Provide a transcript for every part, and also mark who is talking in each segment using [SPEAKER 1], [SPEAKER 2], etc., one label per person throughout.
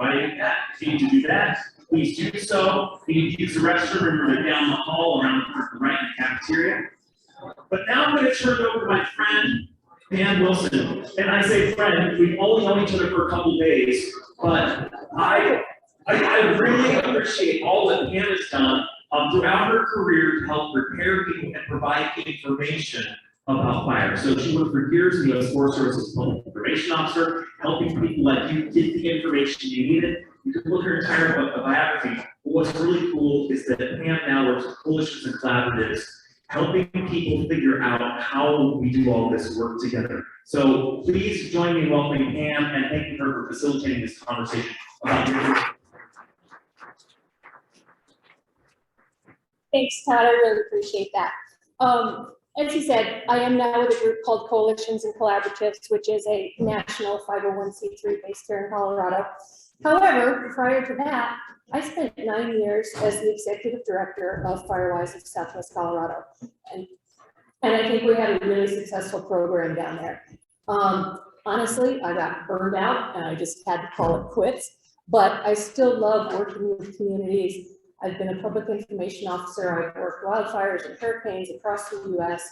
[SPEAKER 1] inviting you to do that, please do so. You can use the restroom, remember, down the hall, around the corner, right in the cafeteria. But now I'm going to turn it over to my friend, Pam Wilson. And I say friend, we've only known each other for a couple days, but I really appreciate all that Pam has done throughout her career to help prepare people and provide information about fire. So she worked for years in the U.S. Forest Service's Public Information Officer, helping people like you get the information you needed. You can look at her entire biography. But what's really cool is that Pam now works with coalitions and collaboratives, helping people figure out how we do all this work together. So please join me in welcoming Pam and thanking her for facilitating this conversation about your work.
[SPEAKER 2] Thanks, Todd. I really appreciate that. As you said, I am now with a group called Coalitions and Collaboratives, which is a national 501c3 based here in Colorado. However, prior to that, I spent 9 years as the executive director of Firewise of Southwest Colorado. And I think we had a really successful program down there. Honestly, I got burned out and I just had to call it quits, but I still love working with communities. I've been a public information officer. I've worked wildfires and hurricanes across the U.S.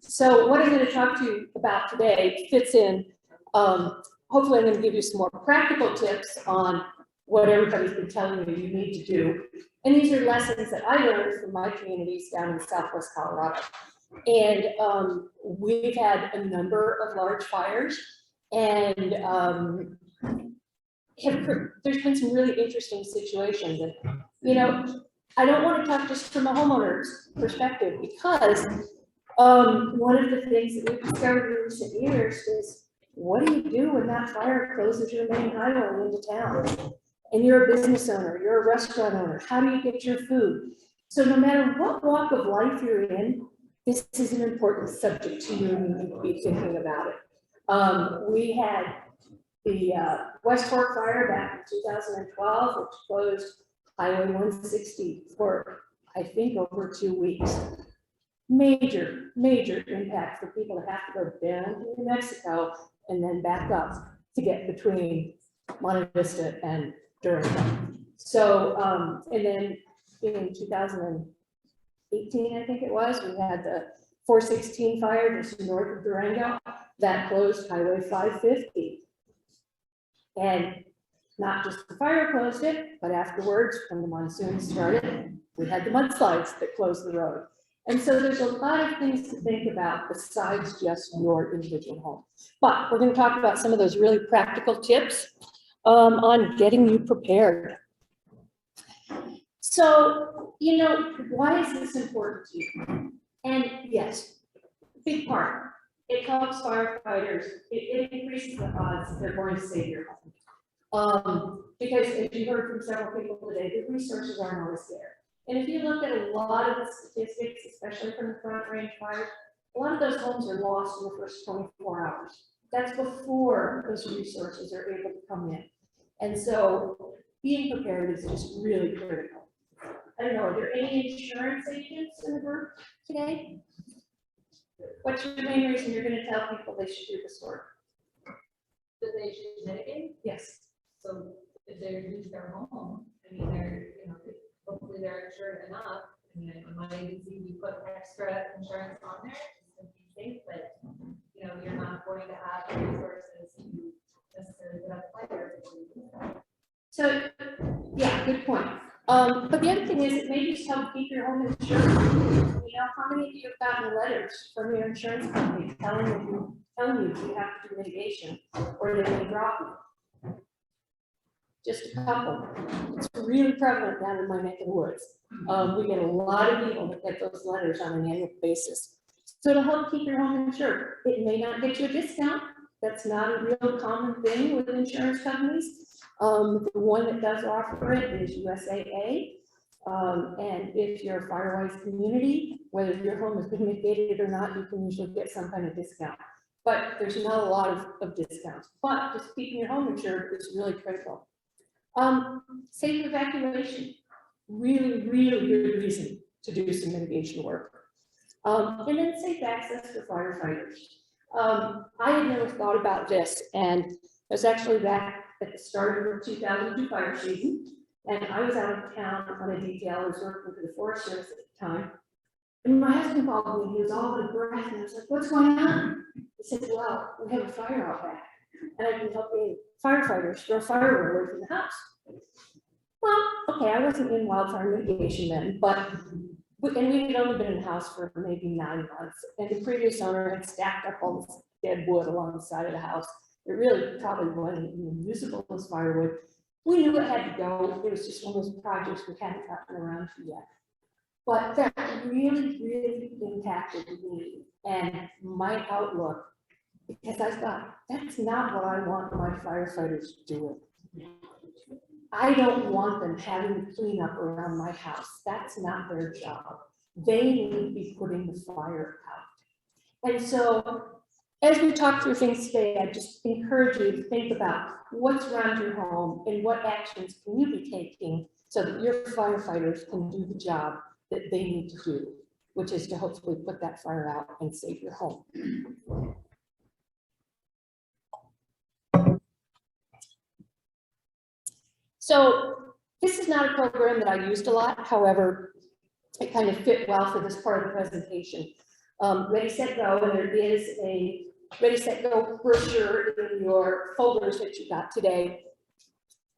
[SPEAKER 2] So what I'm going to talk to you about today fits in. Hopefully I'm going to give you some more practical tips on what everybody's been telling you you need to do. And these are lessons that I learned from my communities down in Southwest Colorado. And we've had a number of large fires, and there's been some really interesting situations. And, you know, I don't want to talk just from a homeowner's perspective, because one of the things that we've discovered in recent years is, what do you do when that fire closes your main highway into town? And you're a business owner, you're a restaurant owner, how do you get your food? So no matter what walk of life you're in, this is an important subject to you and you need to be thinking about it. We had the West Fork fire back in 2012, which closed Highway 160 for, I think, over 2 weeks. Major impact for people to have to go down to New Mexico and then back up to get between Monte Vista and Durango. So, and then in 2018, I think it was, we had the 416 fire just north of Durango that closed Highway 550. And not just the fire closed it, but afterwards, when the monsoon started, we had the mudslides that closed the road. And so there's a lot of things to think about besides just your individual home. But we're going to talk about some of those really practical tips on getting you prepared. So, you know, why is this important to you? And yes, big part. It helps firefighters. It increases the odds they're going to save your home. Because as you heard from several people today, the resources aren't always there. And if you look at a lot of the statistics, especially from the front range fires, a lot of those homes are lost in the first 24 hours. That's before those resources are able to come in. And so being prepared is just really critical. I don't know, are there any insurance agents in the group today? What's your main reason you're going to tell people they should do this work?
[SPEAKER 3] That they should mitigate?
[SPEAKER 2] Yes.
[SPEAKER 3] So if they use their home, I mean, they're, you know, hopefully they're insured enough. I mean, in my agency, we put extra insurance on there just to be safe, but you know, you're not going to have the resources to necessarily put up fire.
[SPEAKER 2] So, yeah, good point. But the other thing is, it may just help keep your home insured. You know, how many of you have gotten letters from your insurance company telling you you have to do mitigation, or they may drop you? Just a couple. It's really prevalent down in my neck of the woods. We get a lot of people that get those letters on an annual basis. So it'll help keep your home insured. It may not get you a discount. That's not a real common thing with insurance companies. The one that does offer it is USAA. And if you're a Firewise community, whether your home has been mitigated or not, you can usually get some kind of discount. But there's not a lot of discounts. But just keeping your home insured is really critical. Safe evacuation, really good reason to do some mitigation work. And then safe access for firefighters. I had never thought about this, and it was actually back at the start of the 2002 fire season, and I was out of town on a detail. I was working for the Forest Service at the time. And my husband called me, he was all out of breath, and I was like, what's going on? He said, well, we have a fire out back, and I've been helping firefighters throw firewood away from the house. Well, okay, I wasn't in wildfire mitigation then, but, and we had only been in the house for maybe 9 months, and the previous owner had stacked up all this dead wood along the side of the house. It really probably wasn't even usable as firewood. We knew it had to go. It was just one of those projects we hadn't gotten around to yet. But that really, really impacted me and my outlook, because I thought, that's not what I want my firefighters doing. I don't want them having to clean up around my house. That's not their job. They need to be putting the fire out. And so, as we talk through things today, I just encourage you to think about what's around your home and what actions can you be taking so that your firefighters can do the job that they need to do, which is to hopefully put that fire out and save your home. So this is not a program that I used a lot. However, it kind of fit well for this part of the presentation. Ready, Set, Go, and there is a Ready, Set, Go brochure in your folders that you got today.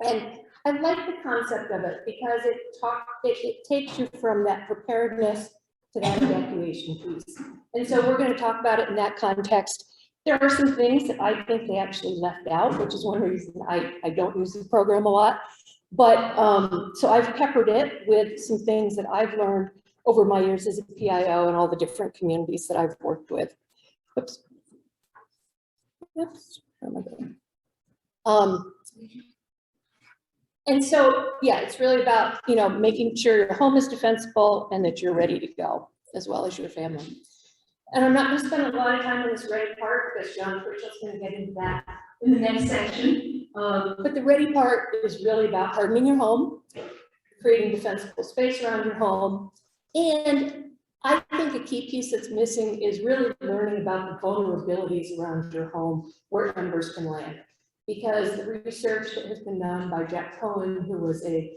[SPEAKER 2] And I like the concept of it because it takes you from that preparedness to that evacuation piece. And so we're going to talk about it in that context. There are some things that I think they actually left out, which is one reason I don't use the program a lot. But so I've peppered it with some things that I've learned over my years as a PIO and all the different communities that I've worked with. Oops. Oops. Where am I going? And so, yeah, it's really about, you know, making sure your home is defensible and that you're ready to go, as well as your family. And I'm not going to spend a lot of time on this ready part because John Pritchell's going to get into that in the next section. But the ready part is really about hardening your home, creating defensible space around your home. And I think a key piece that's missing is really learning about the vulnerabilities around your home where embers can land. Because the research that has been done by Jack Cohen, who was a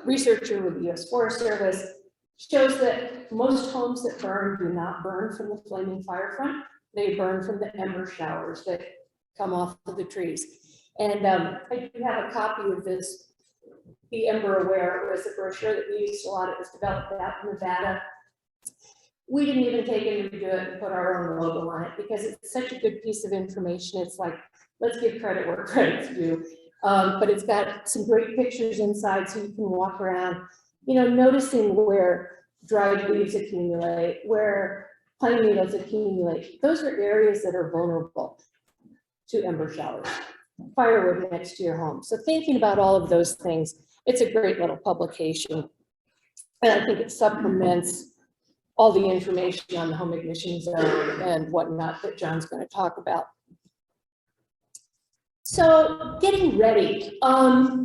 [SPEAKER 2] researcher with the US Forest Service, shows that most homes that burn do not burn from the flaming fire front. They burn from the ember showers that come off of the trees. And I do have a copy of this, Be Ember Aware. It was a brochure that we used a lot. It was developed out in Nevada. We didn't even take it and do it and put our own logo on it because it's such a good piece of information. It's like, let's give credit where credit's due. But it's got some great pictures inside so you can walk around, you know, noticing where dried leaves accumulate, where pine needles accumulate. Those are areas that are vulnerable to ember showers, firewood next to your home. So thinking about all of those things, it's a great little publication. And I think it supplements all the information on the home ignition zone and whatnot that John's going to talk about. So getting ready. A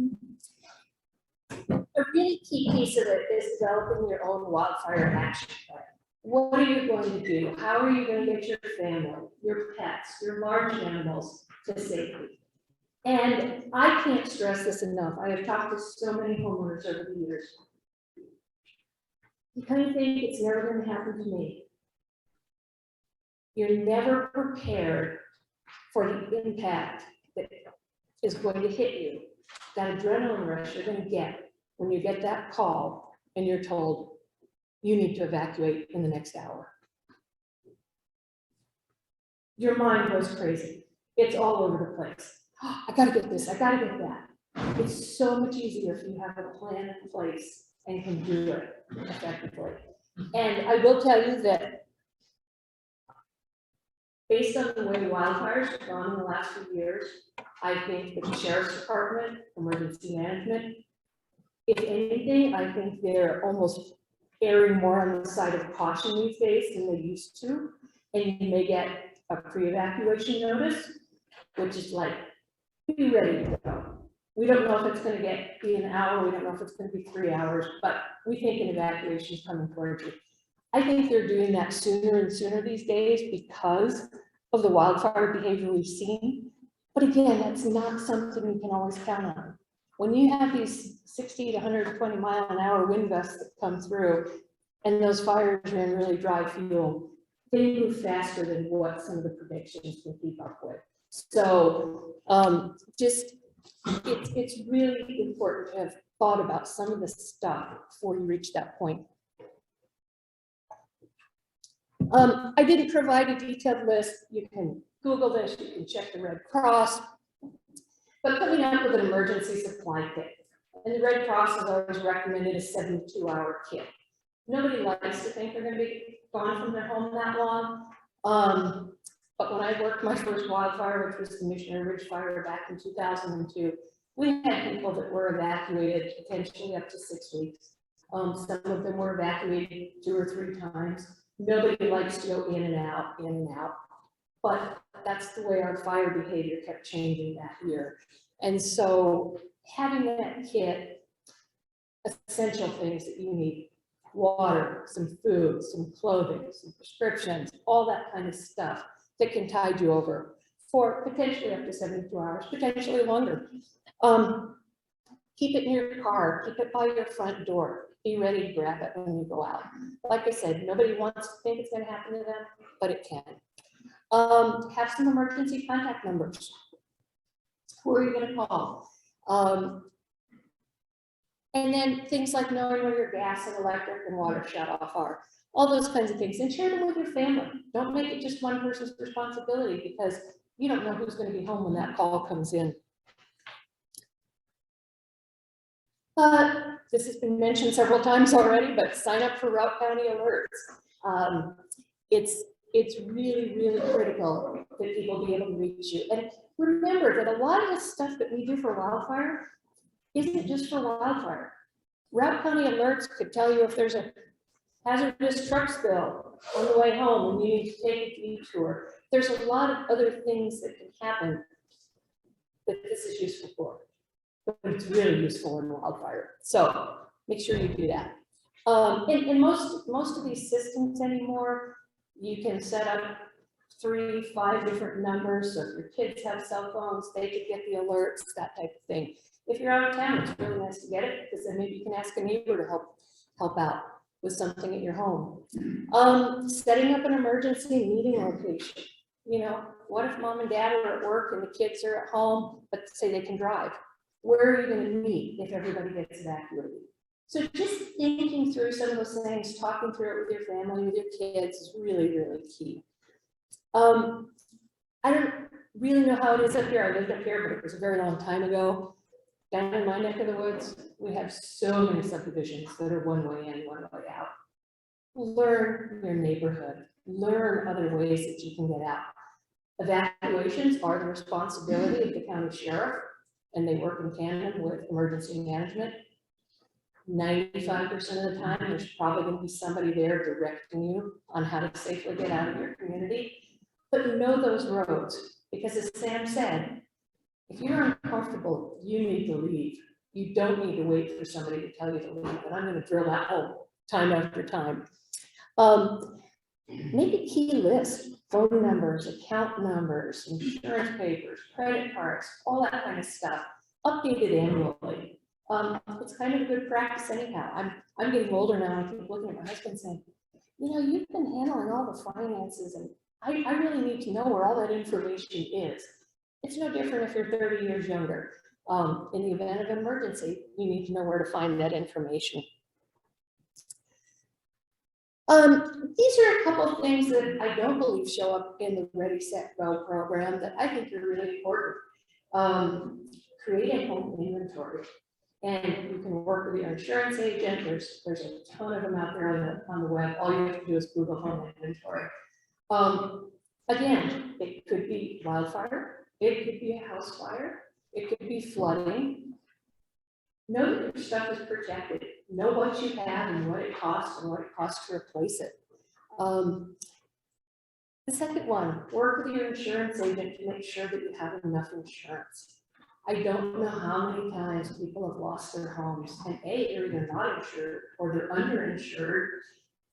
[SPEAKER 2] really key piece of it is developing your own wildfire action plan. What are you going to do? How are you going to get your family, your pets, your large animals to safety? And I can't stress this enough. I have talked to so many homeowners over the years. You kind of think it's never going to happen to me. You're never prepared for the impact that is going to hit you, that adrenaline rush you're going to get when you get that call and you're told you need to evacuate in the next hour. Your mind goes crazy. It's all over the place. Oh, I got to get this. I got to get that. It's so much easier if you have a plan in place and can do it effectively. And I will tell you that based on the way wildfires have gone in the last few years, I think the Sheriff's Department, Emergency Management, if anything, I think they're almost erring more on the side of caution these days than they used to. And you may get a pre-evacuation notice, which is like, be ready to go. We don't know if it's going to be an hour. We don't know if it's going to be 3 hours, but we think an evacuation is coming towards you. I think they're doing that sooner and sooner these days because of the wildfire behavior we've seen. But again, that's not something you can always count on. When you have these 60 to 120 mile an hour wind gusts that come through, and those fires are in really dry fuel, they move faster than what some of the predictions can keep up with. So it's really important to have thought about some of this stuff before you reach that point. I didn't provide a detailed list. You can Google this, you can check the Red Cross, but coming up with an emergency supply kit. And the Red Cross has always recommended a 72-hour kit. Nobody likes to think they're going to be gone from their home that long. But when I worked my first wildfire, which was the Missionary Ridge Fire back in 2002, we had people that were evacuated potentially up to 6 weeks. Some of them were evacuated 2 or 3 times. Nobody likes to go in and out, but that's the way our fire behavior kept changing that year. And so having that kit, essential things that you need, water, some food, some clothing, some prescriptions, all that kind of stuff that can tide you over for potentially up to 72 hours, potentially longer. Keep it in your car, keep it by your front door. Be ready to grab it when you go out. Like I said, nobody wants to think it's going to happen to them, but it can. Have some emergency contact numbers. Who are you going to call? And then things like knowing where your gas and electric and water shut off are. All those kinds of things. And share them with your family. Don't make it just one person's responsibility, because you don't know who's going to be home when that call comes in. This has been mentioned several times already, but sign up for Routt County alerts. It's really, really critical that people be able to reach you. And remember that a lot of the stuff that we do for wildfire isn't just for wildfire. Routt County alerts could tell you if there's a hazardous truck spill on the way home and you need to take a detour. There's a lot of other things that can happen that this is useful for. But it's really useful in wildfire. So make sure you do that. And most of these systems anymore, you can set up 3, 5 different numbers. So if your kids have cell phones, they could get the alerts, that type of thing. If you're out of town, it's really nice to get it, because then maybe you can ask a neighbor to help out with something at your home. Setting up an emergency meeting location. You know, what if mom and dad are at work and the kids are at home, but say they can drive? Where are you going to meet if everybody gets evacuated? So just thinking through some of those things, talking through it with your family, with your kids is really, really key. I don't really know how it is up here. I lived up here, but it was a very long time ago. Down in my neck of the woods, we have so many subdivisions that are one way in, one way out. Learn your neighborhood. Learn other ways that you can get out. Evacuations are the responsibility of the county sheriff, and they work in tandem with emergency management. 95% of the time, there's probably going to be somebody there directing you on how to safely get out of your community. But know those roads, because as Sam said, if you're uncomfortable, you need to leave. You don't need to wait for somebody to tell you to leave. And I'm going to drill that home time after time. Make a key list: phone numbers, account numbers, insurance papers, credit cards, all that kind of stuff. Update it annually. It's kind of a good practice anyhow. I'm getting older now. I keep looking at my husband saying, you know, you've been handling all the finances, and I really need to know where all that information is. It's no different if you're 30 years younger. In the event of an emergency, you need to know where to find that information. These are a couple of things that I don't believe show up in the Ready, Set, Go program that I think are really important. Create a home inventory. And you can work with your insurance agent. There's a ton of them out there on the web. All you have to do is Google home inventory. Again, it could be wildfire. It could be a house fire. It could be flooding. Know that your stuff is protected. Know what you have and what it costs to replace it. The second one, work with your insurance agent to make sure that you have enough insurance. I don't know how many times people have lost their homes, and they're either not insured or they're underinsured,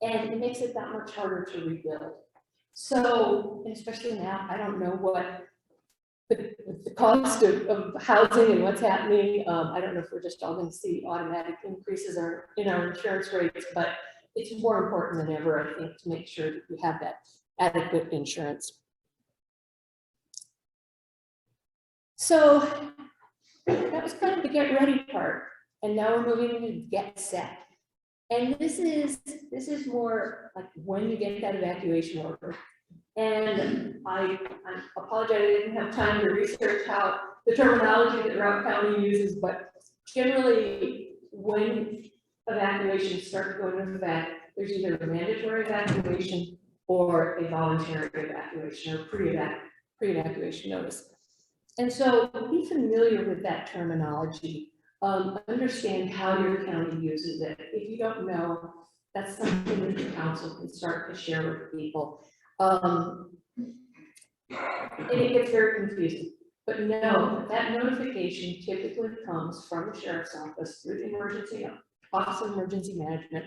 [SPEAKER 2] and it makes it that much harder to rebuild. So, and especially now, I don't know what the cost of housing and what's happening. I don't know if we're just all going to see automatic increases in our insurance rates, but it's more important than ever, I think, to make sure that you have that adequate insurance. So that was kind of the get ready part. And now we're moving into get set. And this is more like when you get that evacuation order. And I apologize, I didn't have time to research how the terminology that Routt County uses, but generally when evacuations start to go into effect, there's either a mandatory evacuation or a voluntary evacuation or pre-evacuation notice. And so be familiar with that terminology. Understand how your county uses it. If you don't know, that's something that the council can start to share with people. And it gets very confusing, but know that notification typically comes from the sheriff's office through the Office of Emergency Management,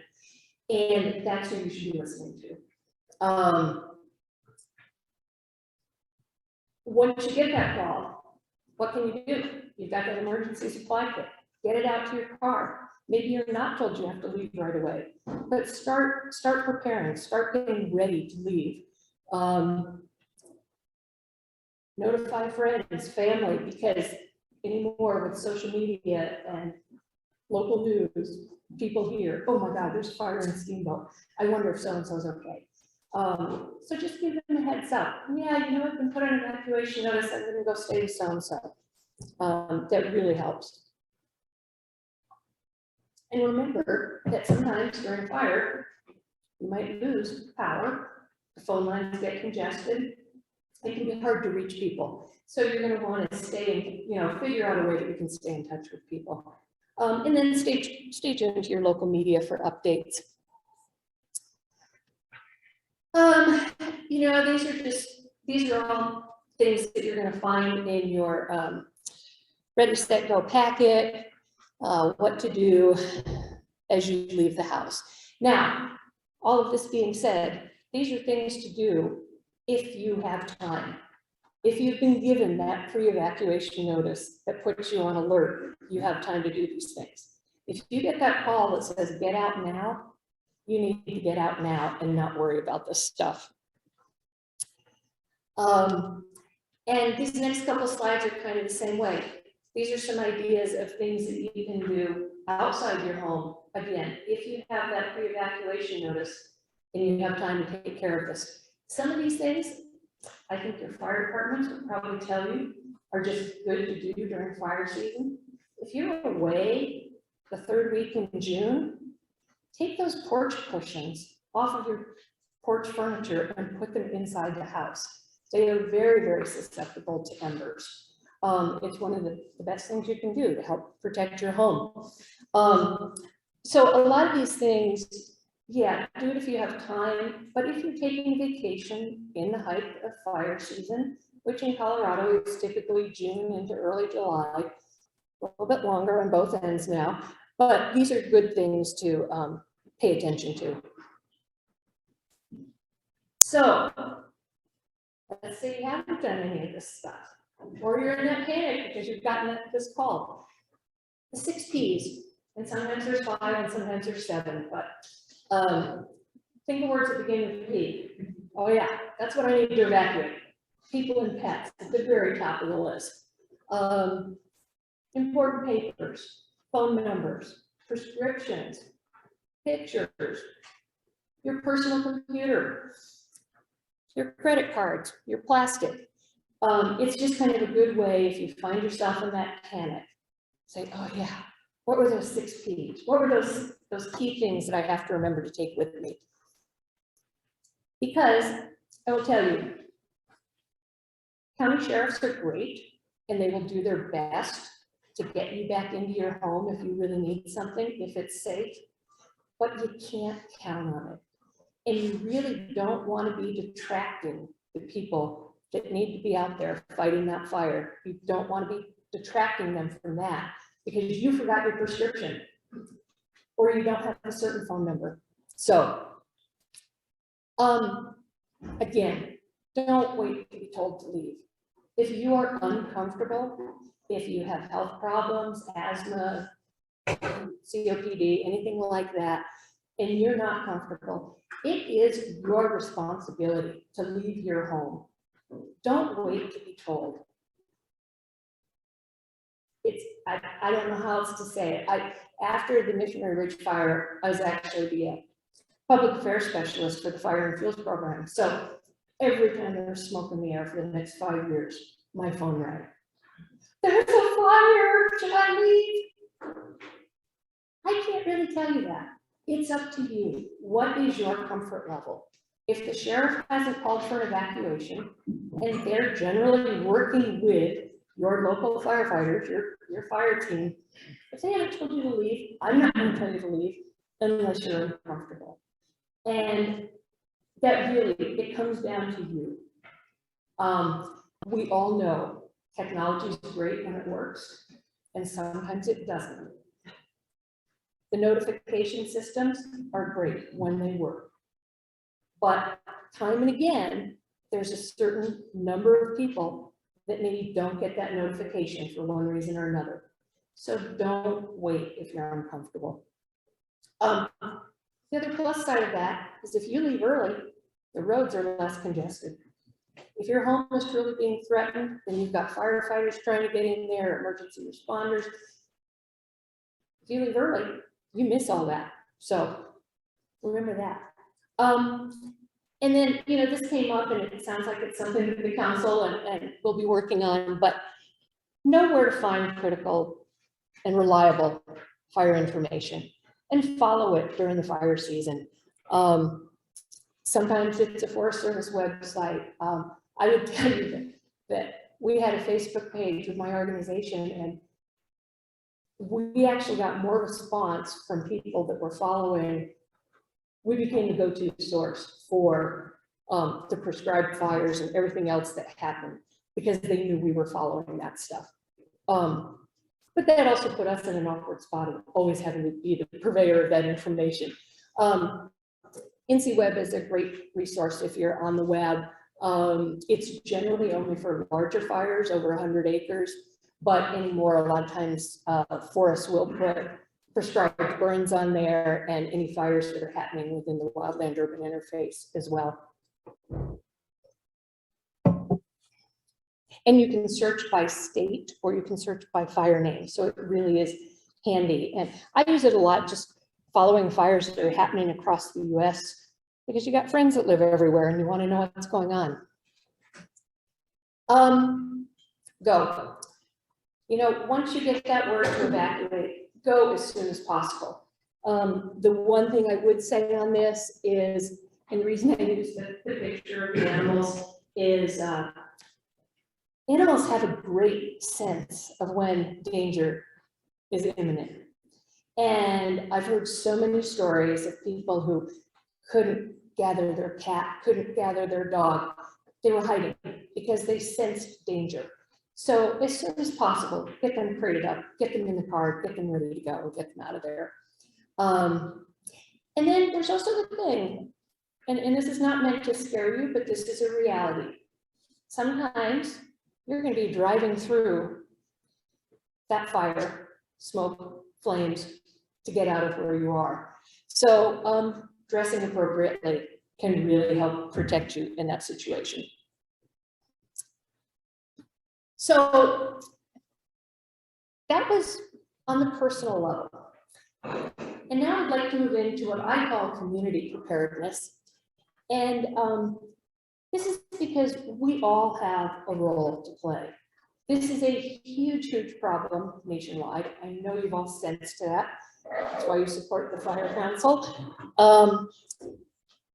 [SPEAKER 2] and that's who you should be listening to. Once you get that call, what can you do? You've got that emergency supply kit. Get it out to your car. Maybe you're not told you have to leave right away, but start preparing, start getting ready to leave. Notify friends, family, because anymore with social media and local news, people hear, oh my God, there's fire in Steamboat. I wonder if so-and-so's okay. So just give them a heads up. Yeah, you know, I've been put on evacuation notice. I'm going to go stay with so-and-so. That really helps. And remember that sometimes during fire, you might lose power. The phone lines get congested. It can be hard to reach people. So you're going to want to stay in, figure out a way that you can stay in touch with people. And then stay tuned to your local media for updates. These are all things that you're going to find in your Ready, Set, Go packet, what to do as you leave the house. Now, all of this being said, these are things to do if you have time. If you've been given that pre-evacuation notice that puts you on alert, you have time to do these things. If you get that call that says, get out now, you need to get out now and not worry about this stuff. And these next couple slides are kind of the same way. These are some ideas of things that you can do outside your home. Again, if you have that pre-evacuation notice and you have time to take care of this. Some of these things, I think your fire departments would probably tell you are just good to do during fire season. If you're away the third week in June, take those porch cushions off of your porch furniture and put them inside the house. They are very, very susceptible to embers. It's one of the best things you can do to help protect your home. So a lot of these things, yeah, do it if you have time, but if you're taking vacation in the height of fire season, which in Colorado is typically June into early July, a little bit longer on both ends now, but these are good things to pay attention to. So let's say you haven't done any of this stuff, or you're in that panic because you've gotten this call. The 6 Ps, and sometimes there's 5 and sometimes there's 7, but think of words that begin with P. Oh yeah, that's what I need to evacuate. People and pets at the very top of the list. Important papers, phone numbers, prescriptions, pictures, your personal computer, your credit cards, your plastic. It's just kind of a good way if you find yourself in that panic. Say, oh yeah, what were those 6 Ps? What were those key things that I have to remember to take with me? Because I will tell you, county sheriffs are great and they will do their best to get you back into your home if you really need something, if it's safe, but you can't count on it. And you really don't want to be detracting the people that need to be out there fighting that fire. You don't want to be detracting them from that because you forgot your prescription or you don't have a certain phone number. So, again, don't wait to be told to leave. If you are uncomfortable, if you have health problems, asthma, COPD, anything like that, and you're not comfortable, it is your responsibility to leave your home. Don't wait to be told. I don't know how else to say it. After the Missionary Ridge fire, I was actually the public affairs specialist for the fire and fuels program. So every time there was smoke in the air for the next 5 years, my phone rang. There's a fire, should I leave? I can't really tell you that. It's up to you. What is your comfort level? If the sheriff hasn't called for an evacuation, and they're generally working with your local firefighters, your fire team, if they haven't told you to leave, I'm not going to tell you to leave unless you're uncomfortable. And that really, it comes down to you. We all know technology is great when it works, and sometimes it doesn't. The notification systems are great when they work. But time and again, there's a certain number of people that maybe don't get that notification for one reason or another. So don't wait if you're uncomfortable. The other plus side of that is if you leave early, the roads are less congested. If your home is truly being threatened, and you've got firefighters trying to get in there, emergency responders, if you leave early, you miss all that. So remember that. And then, this came up, and it sounds like it's something that the council and we'll be working on, but know where to find critical and reliable fire information and follow it during the fire season. Sometimes it's a Forest Service website. I would tell you that we had a Facebook page with my organization, and we actually got more response from people that were following. We became the go-to source for the prescribed fires and everything else that happened because they knew we were following that stuff. But that also put us in an awkward spot of always having to be the purveyor of that information. NCWeb is a great resource if you're on the web. It's generally only for larger fires over 100 acres, but anymore, a lot of times forests will put prescribed burns on there and any fires that are happening within the wildland urban interface as well. And you can search by state or you can search by fire name. So it really is handy. And I use it a lot just following fires that are happening across the US because you got friends that live everywhere and you want to know what's going on. Go. Once you get that word to evacuate, go as soon as possible. The one thing I would say on this is, and the reason I use the picture of the animals is animals have a great sense of when danger is imminent. And I've heard so many stories of people who couldn't gather their cat, couldn't gather their dog. They were hiding because they sensed danger. So as soon as possible, get them crated up, get them in the car, get them ready to go, get them out of there. And then there's also the thing, and this is not meant to scare you, but this is a reality. Sometimes you're going to be driving through that fire, smoke, flames to get out of where you are. So dressing appropriately can really help protect you in that situation. So that was on the personal level. And now I'd like to move into what I call community preparedness. And this is because we all have a role to play. This is a huge, huge problem nationwide. I know you've all sensed that. That's why you support the Fire Council.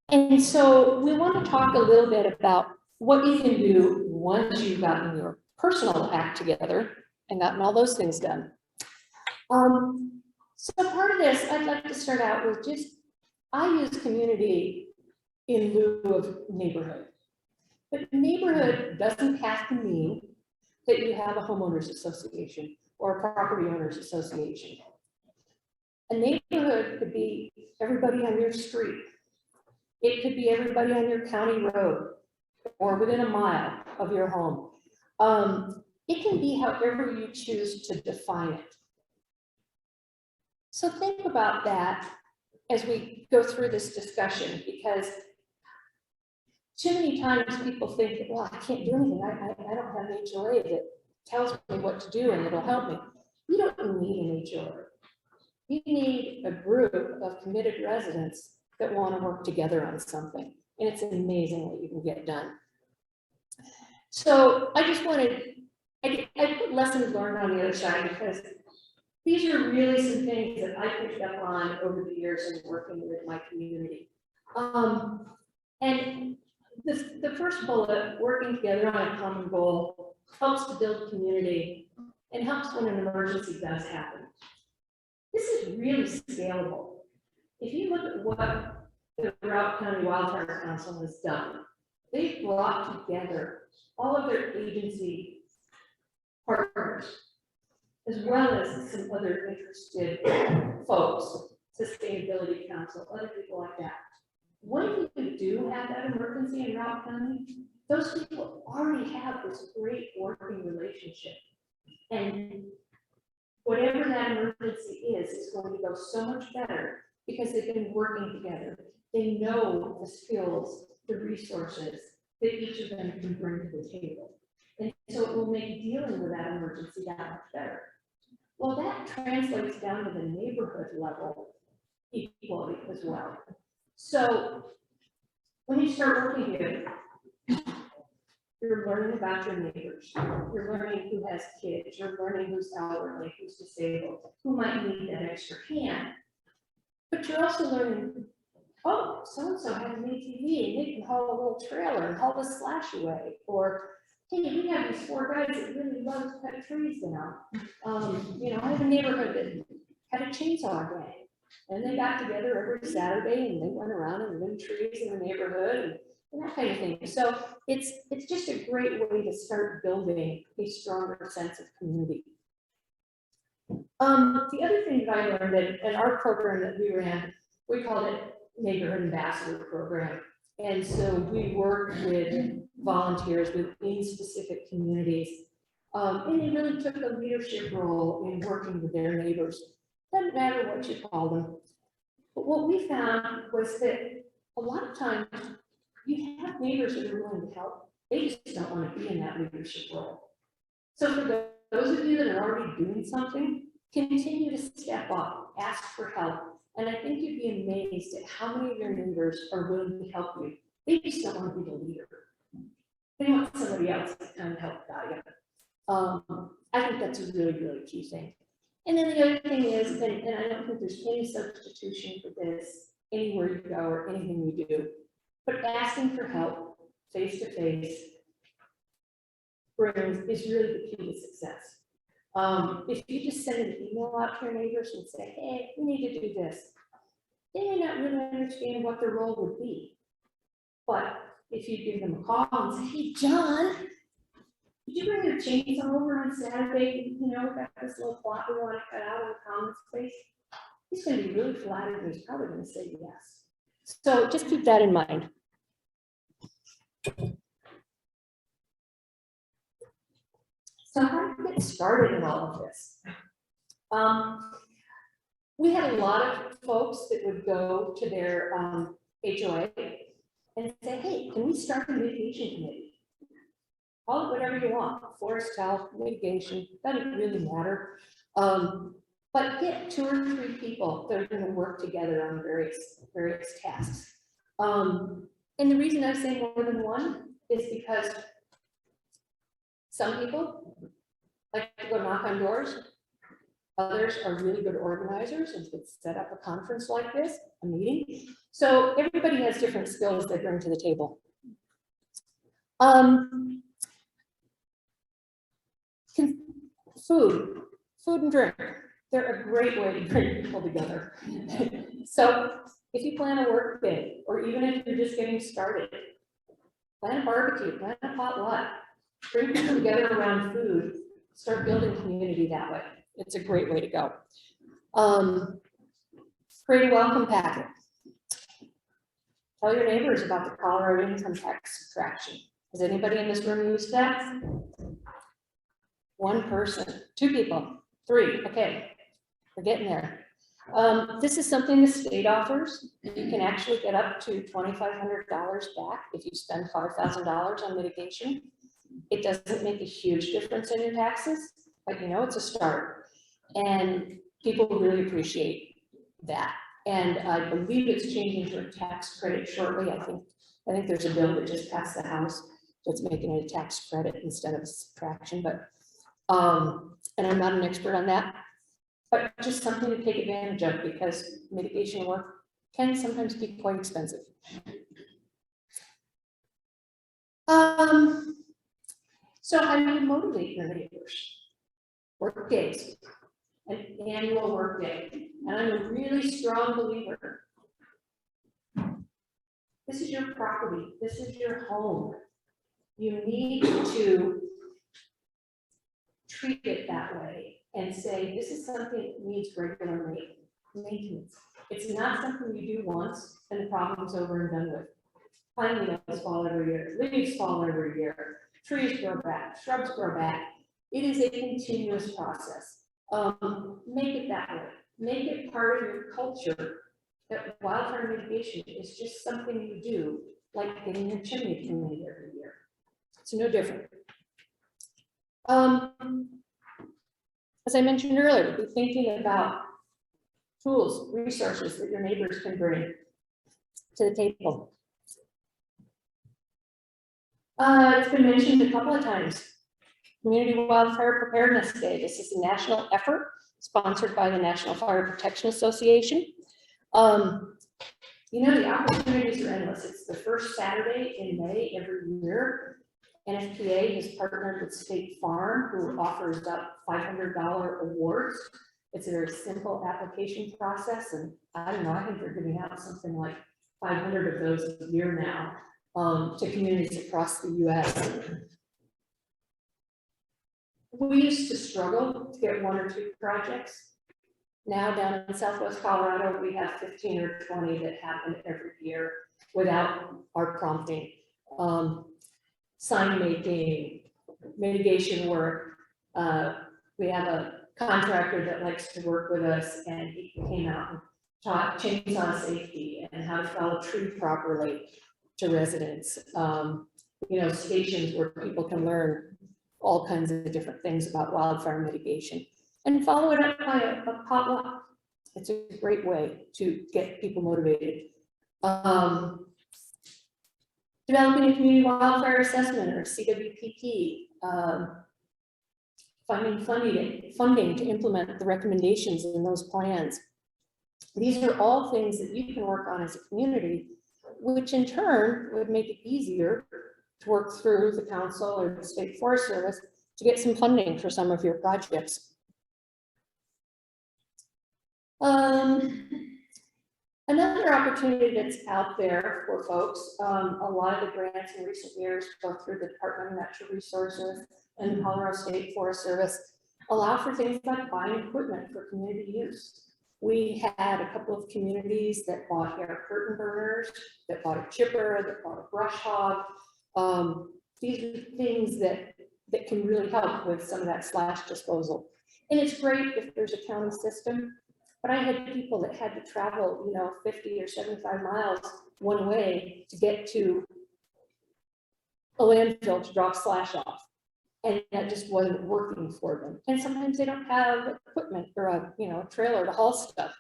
[SPEAKER 2] And so we want to talk a little bit about what you can do once you've gotten your personal act together and gotten all those things done. So part of this, I'd like to start out with just, I use community in lieu of neighborhood. But neighborhood doesn't have to mean that you have a homeowners association or a property owners association. A neighborhood could be everybody on your street. It could be everybody on your county road or within a mile of your home. It can be however you choose to define it. So think about that as we go through this discussion, because too many times people think that, well, I can't do anything. I don't have an HOA that tells me what to do and it'll help me. You don't need an HOA. You need a group of committed residents that want to work together on something. And it's amazing what you can get done. So I just wanted, I put lessons learned on the other side, because these are really some things that I picked up on over the years in working with my community. And the first bullet, working together on a common goal, helps to build community and helps when an emergency does happen. This is really scalable. If you look at what the Routt County Wildfire Council has done, they've brought together all of their agency partners, as well as some other interested folks, Sustainability Council, other people like that. When you do have that emergency in Routt County, those people already have this great working relationship. And whatever that emergency is going to go so much better because they've been working together. They know the skills, the resources that each of them can bring to the table. And so it will make dealing with that emergency that much better. Well, that translates down to the neighborhood level equally as well. So when you start working here, you're learning about your neighbors. You're learning who has kids. You're learning who's elderly, who's disabled, who might need that extra hand. But you're also learning, oh, so-and-so has an ATV and they can haul a little trailer and haul the slash away. Or, hey, we have these 4 guys that really love to cut trees down. You know, I have a neighborhood that had a chainsaw gang. And they got together every Saturday and they went around and limbed trees in the neighborhood and that kind of thing. So it's just a great way to start building a stronger sense of community. The other thing that I learned in our program that we ran, we called it Neighborhood Ambassador Program. And so we worked with volunteers within specific communities. And they really took a leadership role in working with their neighbors. Doesn't matter what you call them. But what we found was that a lot of times you have neighbors that are willing to help. They just don't want to be in that leadership role. So for those of you that are already doing something, continue to step up, ask for help. And I think you'd be amazed at how many of your neighbors are willing to help you. They just don't want to be the leader. They want somebody else to kind of help guide them. I think that's a really, really key thing. And then the other thing is, and I don't think there's any substitution for this anywhere you go or anything you do, but asking for help face to face is really the key to success. If you just send an email out to your neighbors and say, hey, we need to do this, they may not really understand what their role would be. But if you give them a call and say, hey, John, did you bring your chainsaw over on Saturday? You know, we've got this little plot we want to cut out of the common space. He's going to be really flattered and he's probably going to say yes. So just keep that in mind. So how do we get started in all of this? We had a lot of folks that would go to their HOA and say, hey, can we start a mitigation committee? Call it whatever you want, forest health, mitigation, doesn't really matter. But get 2 or 3 people that are going to work together on various tasks. And the reason I say more than one is because some people like to go knock on doors. Others are really good organizers and could set up a conference like this, a meeting. So everybody has different skills they bring to the table. Food and drink, they're a great way to bring people together. So if you plan a work day, or even if you're just getting started, plan a barbecue, plan a potluck, bring people together around food, start building community that way. It's a great way to go. Create a welcome packet. Tell your neighbors about the Colorado income tax subtraction. Has anybody in this room used that? one person, 2 people, 3, okay, we're getting there. This is something the state offers. You can actually get up to $2,500 back if you spend $5,000 on mitigation. It doesn't make a huge difference in your taxes, but you know, it's a start. And people really appreciate that. And I believe it's changing to a tax credit shortly. I think there's a bill that just passed the House that's making it a tax credit instead of subtraction, but, and I'm not an expert on that, but just something to take advantage of because mitigation work can sometimes be quite expensive. So how do you motivate your neighbors? Work days, an annual work day. And I'm a really strong believer. This is your property. This is your home. You need to treat it that way and say, this is something that needs regular maintenance. It's not something you do once and the problem's over and done with. Pine needles fall every year, leaves fall every year, trees grow back, shrubs grow back. It is a continuous process. Make it that way. Make it part of your culture that wildfire mitigation is just something you do, like getting your chimney cleaned every year. It's no different. As I mentioned earlier, be thinking about tools, resources that your neighbors can bring to the table. It's been mentioned a couple of times. Community Wildfire Preparedness Day. This is a national effort sponsored by the National Fire Protection Association. You know, the opportunities are endless. It's the first Saturday in May every year. NFPA has partnered with State Farm, who offers up $500 awards. It's a very simple application process, and I don't know, I think they're giving out something like 500 of those a year now to communities across the US. We used to struggle to get 1 or 2 projects. Now down in Southwest Colorado, we have 15 or 20 that happen every year without our prompting. Sign making, mitigation work. We have a contractor that likes to work with us, and he came out and taught chainsaw safety and how to fell a tree properly to residents. You know, stations where people can learn all kinds of different things about wildfire mitigation, and follow it up by a potluck. It's a great way to get people motivated. Developing a community wildfire assessment, or CWPP, funding to implement the recommendations in those plans. These are all things that you can work on as a community, which in turn would make it easier to work through the council or the State Forest Service to get some funding for some of your projects. Another opportunity that's out there for folks, a lot of the grants in recent years, both through the Department of Natural Resources and the Colorado State Forest Service, allow for things like buying equipment for community use. We had a couple of communities that bought air curtain burners, that bought a chipper, that bought a brush hog. These are things that can really help with some of that slash disposal. And it's great if there's a county system. But I had people that had to travel, you know, 50 or 75 miles one way to get to a landfill to drop slash off. And that just wasn't working for them. And sometimes they don't have equipment or a, you know, trailer to haul stuff.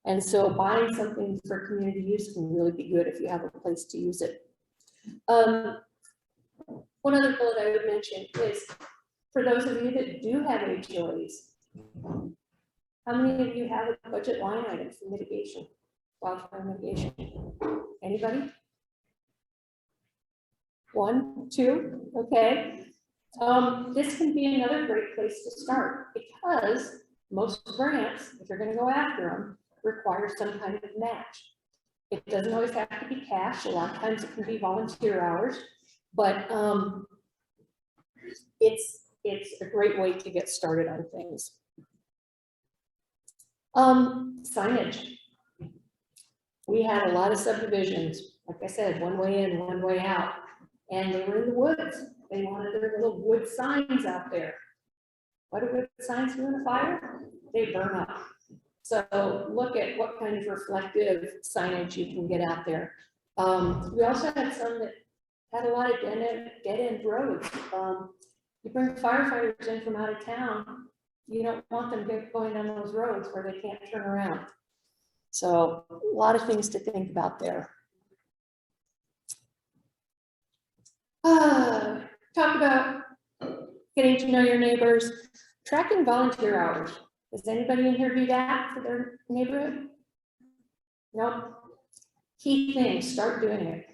[SPEAKER 2] And so buying something for community use can really be good if you have a place to use it. One other bullet I would mention is for those of you that do have HOAs, how many of you have a budget line item for mitigation, wildfire mitigation? Anybody? 1, 2, okay. This can be another great place to start because most grants, if you're going to go after them, require some kind of match. It doesn't always have to be cash. A lot of times it can be volunteer hours, but it's a great way to get started on things. Signage. We had a lot of subdivisions, like I said, one way in, one way out, and they were in the woods. They wanted their little wood signs out there. what do good signs do in a fire? They burn up. So look at what kind of reflective signage you can get out there. We also had some that had a lot of dead-end roads. You bring firefighters in from out of town, you don't want them going down those roads where they can't turn around. So a lot of things to think about there. Talk about getting to know your neighbors, tracking volunteer hours. Does anybody in here do that for their neighborhood? Nope. Key thing, start doing it.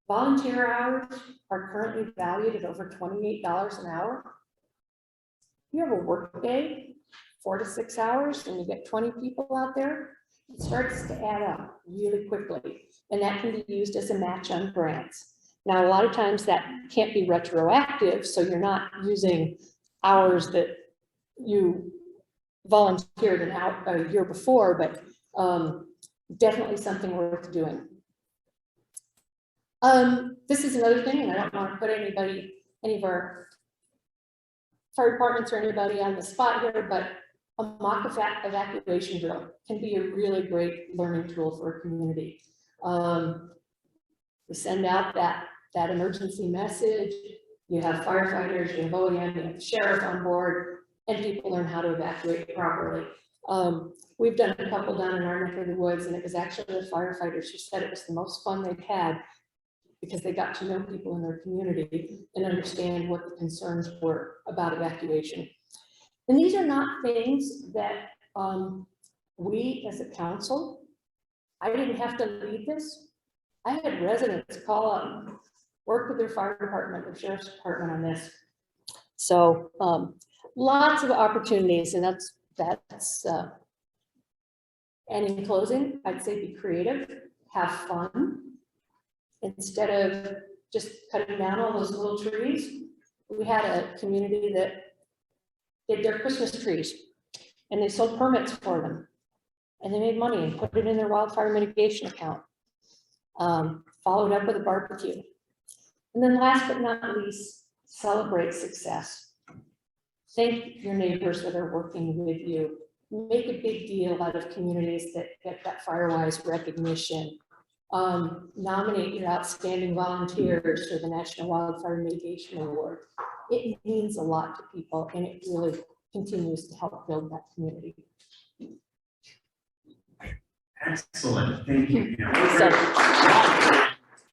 [SPEAKER 2] Volunteer hours are currently valued at over $28 an hour. You have a work day, 4 to 6 hours, and you get 20 people out there, it starts to add up really quickly. And that can be used as a match on grants. Now, a lot of times that can't be retroactive, so you're not using hours that you volunteered a year before, but definitely something worth doing. This is another thing, and I don't want to put any of our fire departments or anybody on the spot here, but a mock evacuation drill can be a really great learning tool for a community. We send out that emergency message. You have firefighters, you have OEM, you have the sheriff on board, and people learn how to evacuate properly. We've done a couple down in our neck of the woods, and it was actually the firefighters who said it was the most fun they've had because they got to know people in their community and understand what the concerns were about evacuation. And these are not things that we as a council, I didn't have to lead this. I had residents call up, work with their fire department or sheriff's department on this. So lots of opportunities, and that's and in closing, I'd say be creative, have fun. Instead of just cutting down all those little trees, we had a community that did their Christmas trees and they sold permits for them. And they made money and put it in their wildfire mitigation account. Followed up with a barbecue. And then last but not least, celebrate success. Thank your neighbors that are working with you. Make a big deal out of communities that get that Firewise recognition. Nominate your outstanding volunteers for the National Wildfire Mitigation Award. It means a lot to people, and it really continues to help build that community.
[SPEAKER 1] Excellent, thank you.
[SPEAKER 2] So,